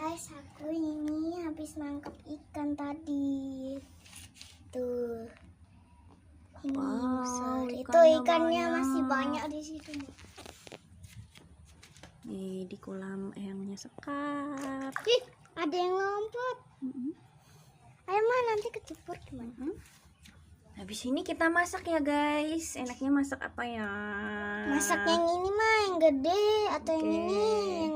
guys, aku ini habis nangkep ikan tadi. Tuh. Ini besar. Itu ikannya banyak. masih banyak di situ. Nih di kolam ayamnya sekap. Ih, ada yang lompat. Ayo mah nanti kecebur gimana? Habis ini kita masak ya guys. Enaknya masak apa ya? Masak yang ini mah yang gede atau yang Oke. ini?